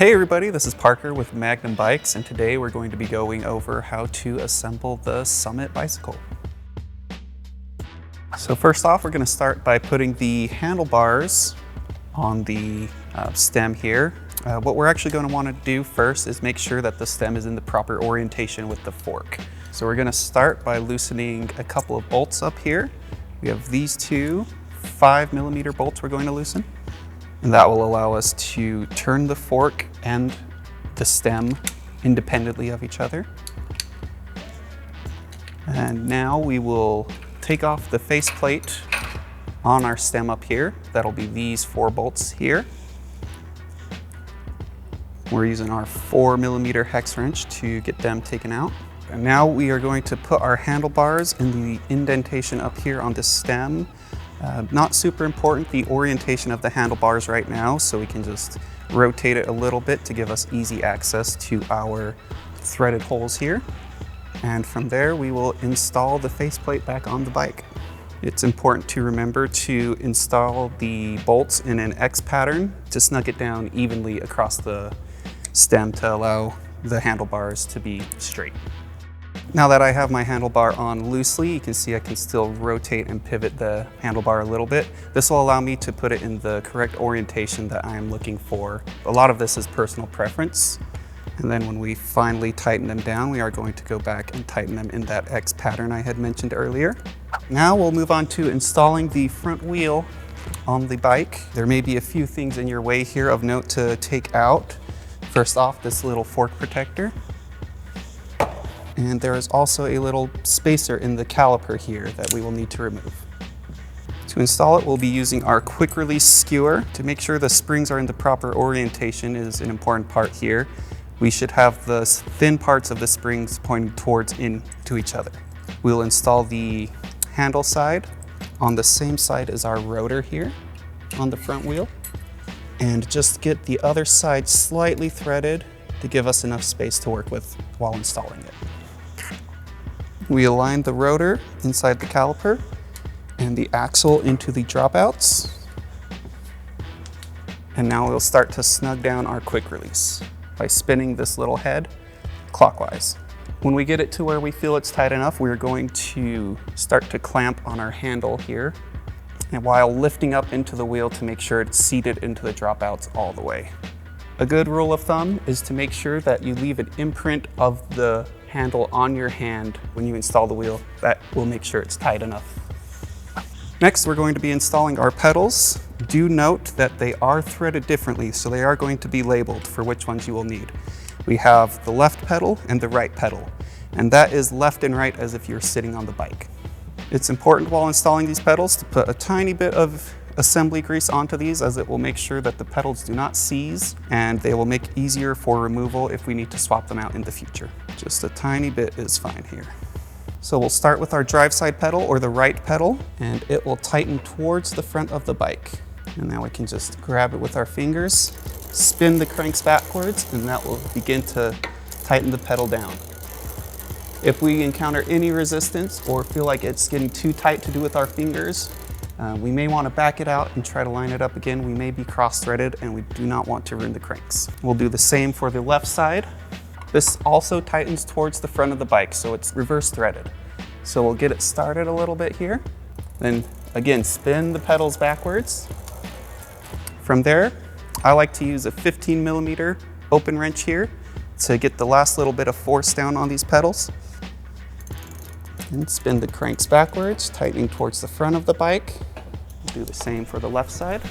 Hey everybody, this is Parker with Magnum Bikes, and today we're going to be going over how to assemble the Summit bicycle. So first off, we're going to start by putting the handlebars on the stem here. What we're actually going to want to do first is make sure that the stem is in the proper orientation with the fork. So we're going to start by loosening a couple of bolts up here. We have these two 5mm bolts we're going to loosen. And that will allow us to turn the fork and the stem independently of each other. And now we will take off the faceplate on our stem up here. That'll be these 4 bolts here. We're using our 4mm hex wrench to get them taken out. And now we are going to put our handlebars in the indentation up here on the stem. Not super important, the orientation of the handlebars right now, so we can just rotate it a little bit to give us easy access to our threaded holes here. And from there, we will install the faceplate back on the bike. It's important to remember to install the bolts in an X pattern to snug it down evenly across the stem to allow the handlebars to be straight. Now that I have my handlebar on loosely, you can see I can still rotate and pivot the handlebar a little bit. This will allow me to put it in the correct orientation that I am looking for. A lot of this is personal preference. And then when we finally tighten them down, we are going to go back and tighten them in that X pattern I had mentioned earlier. Now we'll move on to installing the front wheel on the bike. There may be a few things in your way here of note to take out. First off, this little fork protector. And there is also a little spacer in the caliper here that we will need to remove. To install it, we'll be using our quick release skewer. To make sure the springs are in the proper orientation is an important part here. We should have the thin parts of the springs pointing towards into each other. We'll install the handle side on the same side as our rotor here on the front wheel. And just get the other side slightly threaded to give us enough space to work with while installing it. We align the rotor inside the caliper and the axle into the dropouts. And now we'll start to snug down our quick release by spinning this little head clockwise. When we get it to where we feel it's tight enough, we're going to start to clamp on our handle here, and while lifting up into the wheel to make sure it's seated into the dropouts all the way. A good rule of thumb is to make sure that you leave an imprint of the handle on your hand when you install the wheel. That will make sure it's tight enough. Next, we're going to be installing our pedals. Do note that they are threaded differently, so they are going to be labeled for which ones you will need. We have the left pedal and the right pedal, and that is left and right as if you're sitting on the bike. It's important while installing these pedals to put a tiny bit of assembly grease onto these, as it will make sure that the pedals do not seize, and they will make easier for removal if we need to swap them out in the future. Just a tiny bit is fine here. So we'll start with our drive side pedal, or the right pedal, and it will tighten towards the front of the bike. And now we can just grab it with our fingers, spin the cranks backwards, and that will begin to tighten the pedal down. If we encounter any resistance or feel like it's getting too tight to do with our fingers, we may want to back it out and try to line it up again. We may be cross-threaded and we do not want to ruin the cranks. We'll do the same for the left side. This also tightens towards the front of the bike, so it's reverse threaded. So we'll get it started a little bit here. Then again, spin the pedals backwards. From there, I like to use a 15mm open wrench here to get the last little bit of force down on these pedals. And spin the cranks backwards, tightening towards the front of the bike. Do the same for the left side.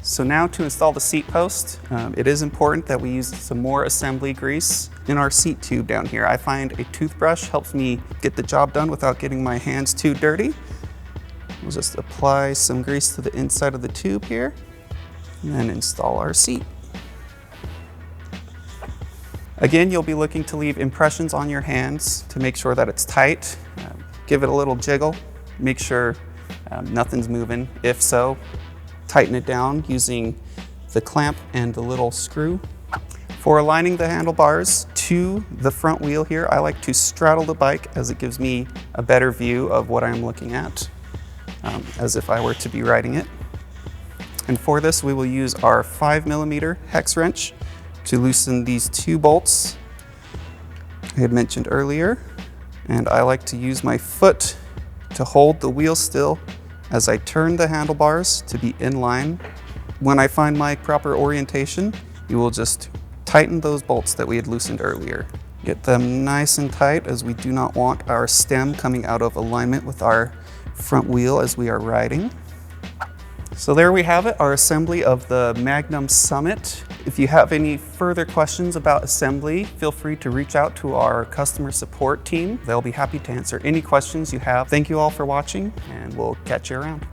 So now to install the seat post, it is important that we use some more assembly grease in our seat tube down here. I find a toothbrush helps me get the job done without getting my hands too dirty. We'll just apply some grease to the inside of the tube here and then install our seat. Again, you'll be looking to leave impressions on your hands to make sure that it's tight. Give it a little jiggle, make sure nothing's moving. If so, tighten it down using the clamp and the little screw. For aligning the handlebars to the front wheel here, I like to straddle the bike as it gives me a better view of what I'm looking at, as if I were to be riding it. And for this, we will use our 5mm hex wrench to loosen these 2 bolts I had mentioned earlier, and I like to use my foot to hold the wheel still as I turn the handlebars to be in line. When I find my proper orientation, you will just tighten those bolts that we had loosened earlier. Get them nice and tight, as we do not want our stem coming out of alignment with our front wheel as we are riding. So there we have it, our assembly of the Magnum Summit. If you have any further questions about assembly, feel free to reach out to our customer support team. They'll be happy to answer any questions you have. Thank you all for watching, and we'll catch you around.